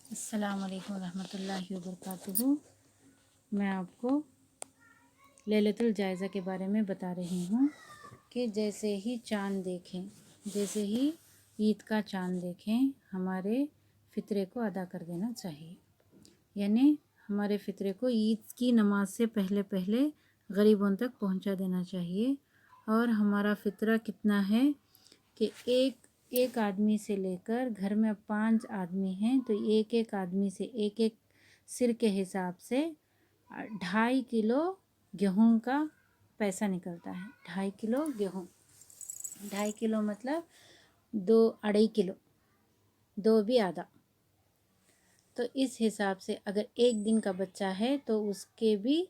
السلام علیکم ورحمۃ اللہ وبرکاتہ۔ میں آپ کو لیلۃ الجائزہ کے بارے میں بتا رہی ہوں کہ جیسے ہی چاند دیکھیں، جیسے ہی عید کا چاند دیکھیں، ہمارے فطرے کو ادا کر دینا چاہیے، یعنی ہمارے فطرے کو عید کی نماز سے پہلے پہلے غریبوں تک پہنچا دینا چاہیے۔ اور ہمارا فطرہ کتنا ہے کہ ایک آدمی سے لے کر گھر میں 5 آدمی ہیں تو ایک آدمی سے ایک سر کے حساب سے 2.5 کلو گیہوں کا پیسہ نکلتا ہے۔ 2.5 کلو گیہوں، 2.5 کلو مطلب 2.5 کلو، 2 بھی آدھا۔ تو اس حساب سے اگر ایک دن کا بچہ ہے تو اس کے بھی،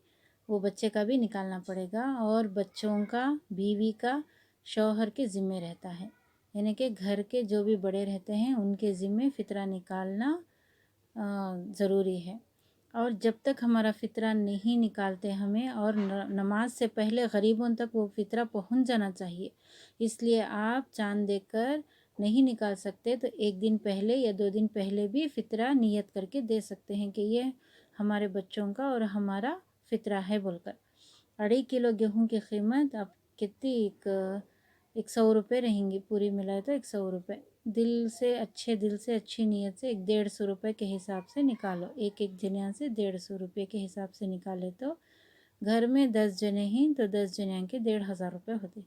وہ بچے کا بھی نکالنا پڑے گا، اور بچوں کا، بیوی کا، شوہر کے ذمہ رہتا ہے، یعنی کہ گھر کے جو بھی بڑے رہتے ہیں ان کے ذمہ فطرہ نکالنا ضروری ہے۔ اور جب تک ہمارا فطرہ نہیں نکالتے ہمیں، اور نماز سے پہلے غریبوں تک وہ فطرہ پہنچ جانا چاہیے، اس لیے آپ چاند دیکھ کر نہیں نکال سکتے تو 1 دن پہلے یا 2 دن پہلے بھی فطرہ نیت کر کے دے سکتے ہیں کہ یہ ہمارے بچوں کا اور ہمارا فطرہ ہے بول کر۔ 2.5 کلو گیہوں کی قیمت اب کتنی، 100 روپے رہیں گی، پوری ملائے تو 100 روپے۔ دل سے اچھی نیت سے 150 روپے کے حساب سے نکالو، ایک جنیاں سے 150 روپے کے حساب سے نکالے تو گھر میں 10 جنے ہیں تو 10 جنیاں کے 1,500 روپے ہوتے،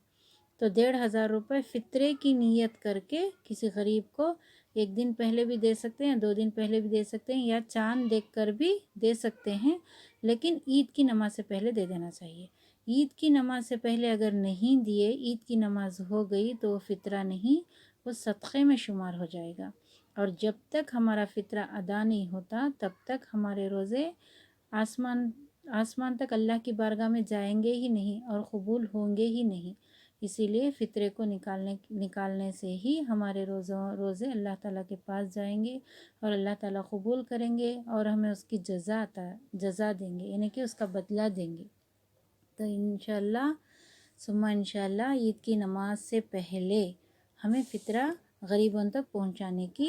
تو 1,500 روپے فطرے کی نیت کر کے کسی غریب کو 1 دن پہلے بھی دے سکتے ہیں، 2 دن پہلے بھی دے سکتے ہیں، یا چاند دیکھ کر بھی دے سکتے ہیں، لیکن عید کی نماز سے پہلے دے دینا چاہیے۔ عید کی نماز سے پہلے اگر نہیں دیے، عید کی نماز ہو گئی تو وہ فطرہ نہیں، وہ صدقے میں شمار ہو جائے گا، اور جب تک ہمارا فطرہ ادا نہیں ہوتا تب تک ہمارے روزے آسمان تک اللہ کی بارگاہ میں جائیں گے ہی نہیں اور قبول ہوں گے ہی نہیں۔ اسی لیے فطرے کو نکالنے سے ہی ہمارے روزے اللہ تعالیٰ کے پاس جائیں گے، اور اللہ تعالیٰ قبول کریں گے اور ہمیں اس کی جزا دیں گے، یعنی کہ اس کا بدلہ دیں گے۔ تو انشاءاللہ ثم انشاءاللہ عید کی نماز سے پہلے ہمیں فطرہ غریبوں تک پہنچانے کی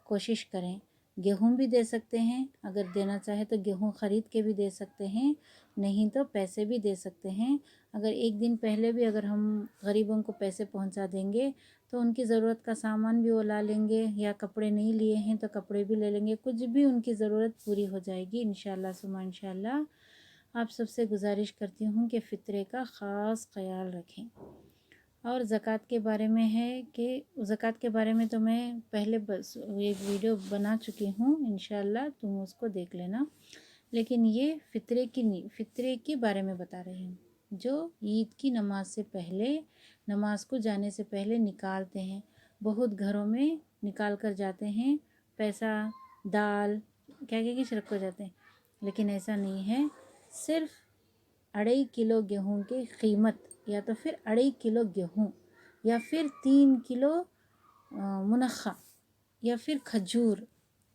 کوشش کریں۔ گیہوں بھی دے سکتے ہیں، اگر دینا چاہے تو گیہوں خرید کے بھی دے سکتے ہیں، نہیں تو پیسے بھی دے سکتے ہیں۔ اگر 1 دن پہلے بھی اگر ہم غریبوں کو پیسے پہنچا دیں گے تو ان کی ضرورت کا سامان بھی وہ لا لیں گے، یا کپڑے نہیں لیے ہیں تو کپڑے بھی لے لیں گے، کچھ بھی ان کی ضرورت پوری ہو جائے گی انشاءاللہ ثم انشاءاللہ۔ آپ سب سے گزارش کرتی ہوں کہ فطرے کا خاص خیال رکھیں۔ اور زکوٰۃ کے بارے میں ہے کہ زکوٰۃ کے بارے میں تو میں پہلے بس ایک ویڈیو بنا چکی ہوں، انشاءاللہ تم اس کو دیکھ لینا، لیکن یہ فطرے کے بارے میں بتا رہی ہوں جو عید کی نماز سے پہلے، نماز کو جانے سے پہلے نکالتے ہیں۔ بہت گھروں میں نکال کر جاتے ہیں پیسہ، دال، کیا کچھ رکھ کر جاتے ہیں، لیکن ایسا نہیں ہے۔ صرف 2.5 کلو گیہوں کی قیمت، یا تو پھر 2.5 کلو گیہوں، یا پھر 3 کلو منقع، یا پھر کھجور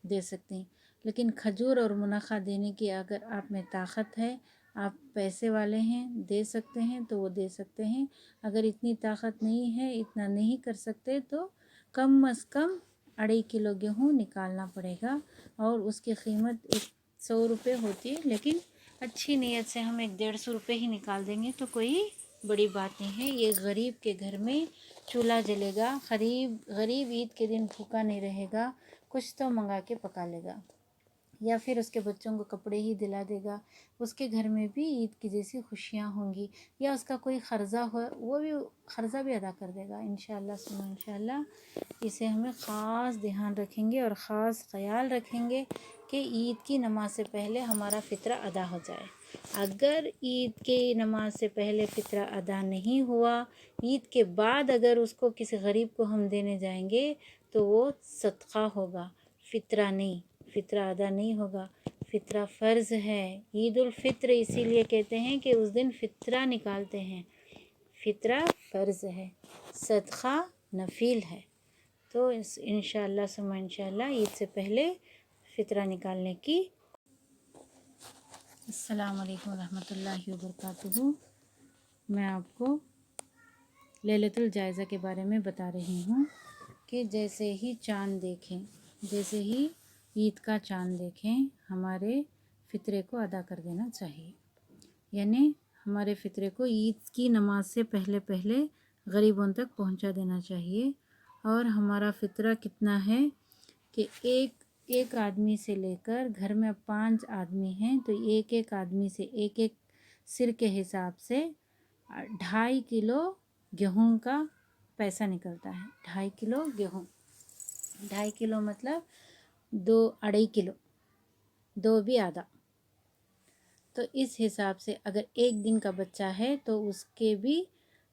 دے سکتے ہیں۔ لیکن کھجور اور منقع دینے کی اگر آپ میں طاقت ہے، آپ پیسے والے ہیں، دے سکتے ہیں تو وہ دے سکتے ہیں۔ اگر اتنی طاقت نہیں ہے، اتنا نہیں کر سکتے، تو کم از کم 2.5 کلو گیہوں نکالنا پڑے گا، اور اس کی قیمت 100 روپے ہوتی ہے، لیکن اچھی نیت سے ہم 150 روپے ہی نکال دیں گے تو کوئی بڑی بات نہیں ہے۔ یہ غریب کے گھر میں چولہا جلے گا، غریب عید کے دن بھوکا نہیں رہے گا، کچھ تو منگا کے پکا لے گا، یا پھر اس کے بچوں کو کپڑے ہی دلا دے گا، اس کے گھر میں بھی عید کی جیسی خوشیاں ہوں گی، یا اس کا کوئی قرضہ ہو وہ بھی قرضہ بھی ادا کر دے گا انشاءاللہ ثم انشاءاللہ۔ اسے ہمیں خاص دھیان رکھیں گے اور خاص خیال رکھیں گے کہ عید کی نماز سے پہلے ہمارا فطرہ ادا ہو جائے۔ اگر عید کی نماز سے پہلے فطرہ ادا نہیں ہوا، عید کے بعد اگر اس کو کسی غریب کو ہم دینے جائیں گے تو وہ صدقہ ہوگا، فطرہ نہیں، فطرہ ادا نہیں ہوگا۔ فطرہ فرض ہے، عید الفطر اسی لیے کہتے ہیں کہ اس دن فطرہ نکالتے ہیں۔ فطرہ فرض ہے، صدقہ نفل ہے، تو انشاءاللہ ثم انشاءاللہ عید سے پہلے فطرہ نکالنے کی۔ السلام علیکم ورحمۃ اللہ وبرکاتہ۔ میں آپ کو لیلۃ الجائزہ کے بارے میں بتا رہی ہوں کہ جیسے ہی چاند دیکھیں، جیسے ہی عید کا چاند دیکھیں ہمارے فطرے کو ادا کر دینا چاہیے، یعنی ہمارے فطرے کو عید کی نماز سے پہلے پہلے غریبوں تک پہنچا دینا چاہیے۔ اور ہمارا فطرہ کتنا ہے کہ ایک آدمی سے لے کر گھر میں 5 آدمی ہیں تو ایک آدمی سے ایک سر کے حساب سے 2.5 کلو گیہوں کا پیسہ نکلتا ہے۔ 2.5 کلو گیہوں، 2.5 کلو مطلب 2.5 کلو، 2 بھی آدھا، تو اس حساب سے اگر ایک دن کا بچہ ہے تو اس کے بھی،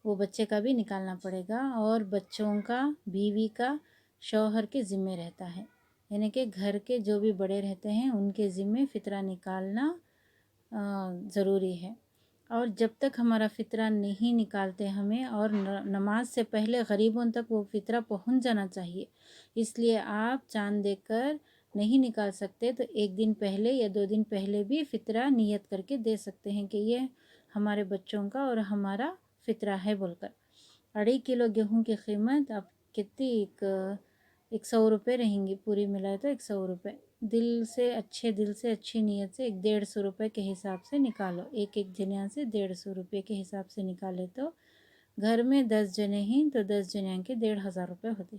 وہ بچے کا بھی نکالنا پڑے گا، اور بچوں کا، بیوی کا، شوہر کے ذمہ رہتا ہے، یعنی کہ گھر کے جو بھی بڑے رہتے ہیں ان کے ذمہ فطرہ نکالنا ضروری ہے۔ اور جب تک ہمارا فطرہ نہیں نکالتے ہمیں، اور نماز سے پہلے غریبوں تک وہ فطرہ پہنچ جانا چاہیے، اس لیے آپ چاند دیکھ کر نہیں نکال سکتے تو 1 دن پہلے یا 2 دن پہلے بھی فطرہ نیت کر کے دے سکتے ہیں کہ یہ ہمارے بچوں کا اور ہمارا فطرہ ہے بول کر۔ 2.5 کلو گیہوں کی قیمت اب کتنی، 100 روپے رہیں گی، پوری ملائے تو 100 روپے۔ دل سے اچھی نیت سے 150 روپے کے حساب سے نکالو، ایک جنیا سے 150 روپے کے حساب سے نکالے تو گھر میں 10 جنے ہیں تو 10 جنیاں کے 1,500 روپے ہوتے،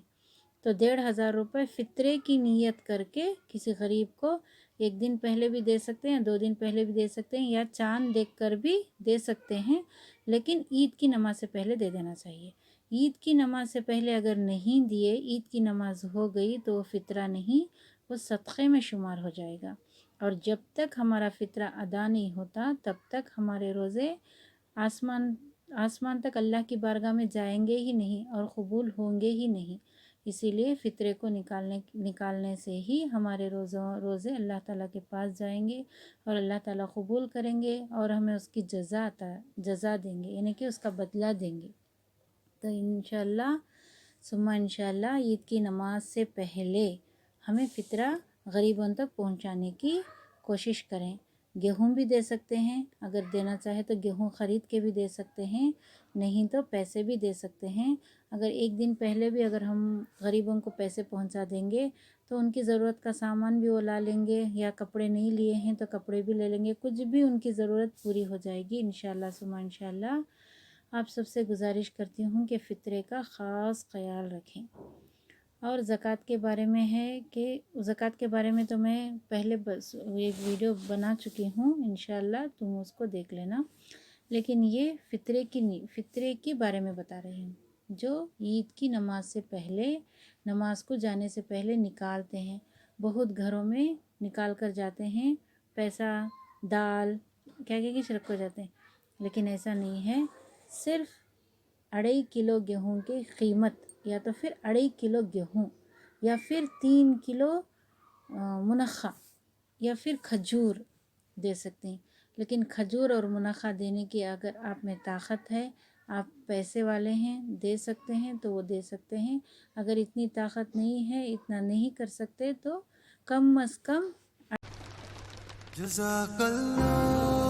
تو 1,500 روپے فطرے کی نیت کر کے کسی غریب کو 1 دن پہلے بھی دے سکتے ہیں، 2 دن پہلے بھی دے سکتے ہیں، یا چاند دیکھ کر بھی دے سکتے ہیں، لیکن عید کی نماز سے پہلے دے دینا چاہیے۔ عید کی نماز سے پہلے اگر نہیں دیے، عید کی نماز ہو گئی تو وہ فطرہ نہیں، وہ صدقے میں شمار ہو جائے گا، اور جب تک ہمارا فطرہ ادا نہیں ہوتا تب تک ہمارے روزے آسمان تک اللہ کی بارگاہ میں جائیں گے ہی نہیں اور قبول ہوں گے ہی نہیں۔ اسی لیے فطرے کو نکالنے سے ہی ہمارے روزے اللہ تعالیٰ کے پاس جائیں گے، اور اللہ تعالیٰ قبول کریں گے اور ہمیں اس کی جزا دیں گے، یعنی کہ اس کا بدلہ دیں گے۔ تو انشاءاللہ ثم انشاءاللہ عید کی نماز سے پہلے ہمیں فطرہ غریبوں تک پہنچانے کی کوشش کریں۔ گیہوں بھی دے سکتے ہیں، اگر دینا چاہے تو گیہوں خرید کے بھی دے سکتے ہیں، نہیں تو پیسے بھی دے سکتے ہیں۔ اگر 1 دن پہلے بھی اگر ہم غریبوں کو پیسے پہنچا دیں گے تو ان کی ضرورت کا سامان بھی وہ لا لیں گے، یا کپڑے نہیں لیے ہیں تو کپڑے بھی لے لیں گے، کچھ بھی ان کی ضرورت پوری ہو جائے گی انشاءاللہ ثم انشاءاللہ۔ آپ سب سے گزارش کرتی ہوں کہ فطرے کا خاص خیال رکھیں۔ اور زکوٰۃ کے بارے میں ہے کہ زکوٰۃ کے بارے میں تو میں پہلے بس ایک ویڈیو بنا چکی ہوں، انشاءاللہ تم اس کو دیکھ لینا، لیکن یہ فطرے کے بارے میں بتا رہی ہوں، جو عید کی نماز سے پہلے، نماز کو جانے سے پہلے نکالتے ہیں۔ بہت گھروں میں نکال کر جاتے ہیں پیسہ، دال، کیا کچھ رکھ کر جاتے ہیں، لیکن ایسا نہیں ہے۔ صرف 2.5 کلو گیہوں کی قیمت، یا تو پھر 2.5 کلو گیہوں، یا پھر 3 کلو منقع، یا پھر کھجور دے سکتے ہیں، لیکن کھجور اور منقع دینے کی اگر آپ میں طاقت ہے، آپ پیسے والے ہیں، دے سکتے ہیں تو وہ دے سکتے ہیں، اگر اتنی طاقت نہیں ہے، اتنا نہیں کر سکتے تو کم از کم جزاک اللہ